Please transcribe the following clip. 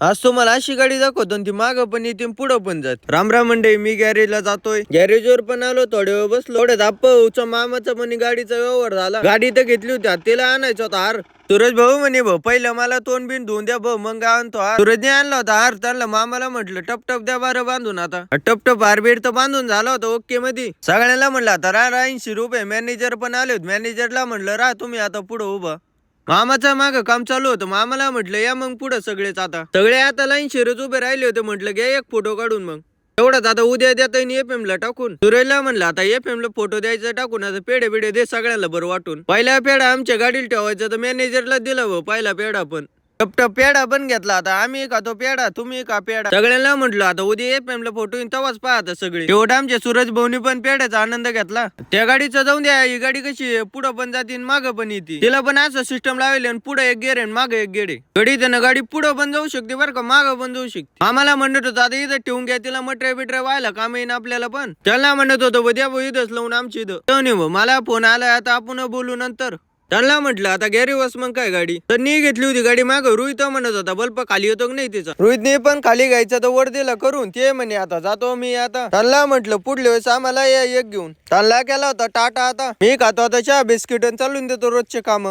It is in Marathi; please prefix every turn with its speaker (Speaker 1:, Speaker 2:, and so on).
Speaker 1: आज तुम्हाला अशी गाडी दाखवतो ती मागं पण येते पुढं पण जात. रामराम मंडळी, मी गॅरेजला जातोय. गॅरेजवर पण आलो, थोड्या वेळ बसलो. थोड्यात आप्पा मामाचा पण गाडीचा व्यवहार झाला. गाडी तर घेतली होती, तिला आणायचा होता हार. सूरज भाऊ म्हणे भाऊ पहिलं मला तोंड बिन धुवून द्या भाऊ, मग आणतो हार. सूरजने आणला होता हार. त्यांना मामाला म्हटलं टप टप द्या बरं बांधून. आता टप टप हार बीड तर बांधून झाला होता ओके मध्ये. सगळ्यांना म्हणलं आता रा 80 रुपये. मॅनेजर पण आले होते. मॅनेजरला म्हणलं रा तुम्ही आता पुढे उभा. मामाचा माग काम चालू होतं. मामाला म्हटलं या मग पुढे सगळेच. आता सगळे आता लाईन शिरत उभे राहिले होते. म्हटलं घ्या एक फोटो काढून. मग एवढाच आता उद्या देता एफएम ला टाकून. सुरेलला म्हणलं आता एफएम ला फोटो द्यायचा टाकून. आता पेढे बिडे दे सगळ्याला बरं वाटून. पहिला पेढा आमच्या गाडीला ठेवायचा तर मॅनेजरला दिला भाऊ पहिला पेढा. पण टपटप पेढा पण घेतला. आता आम्ही खातो पेढा, तुम्ही का पेढा. सगळ्यांना म्हटलं आता उद्या एफएम ला फोटो तवाच पाहता सगळे. शेवट आमच्या सूरज भाऊनी पण पेढ्याचा आनंद घेतला. त्या गाडीचा जाऊन द्या, ही गाडी कशी पुढं पण जाते मागं पण येते. तिला पण असं सिस्टम लावले आणि पुढे एक गेर आणि मागे एक गेडे. गडी त्यानं गाडी पुढं पण जाऊ शकते बरं का, मागं पण जाऊ शकते. आम्हाला म्हणत होतं आता इथं ठेवून घ्या, तिला मटेरियल बिटरे व्हायला काम येईन आपल्याला. पण त्याला म्हणत होतं द्या भाऊ इथंच लावून आमची इथं. मला फोन आलाय, आता आपण बोलू नंतर. त्यांना म्हटलं आता गॅरी वस मग काय गाडी तर नी घेतली होती. गाडी माग रोहित म्हणत होता बल्ब खाली होतो की नाही तिचा. रोहितने पण खाली घ्यायचा तर वर दिला करून. ते म्हणे आता जातो मी. आता त्यांना म्हटलं पुढल्या वेळेस आम्हाला एक घेऊन. त्यांना केला होता टाटा. आता मी खातो आता चहा बिस्किट चालून देतो रोजचे काम.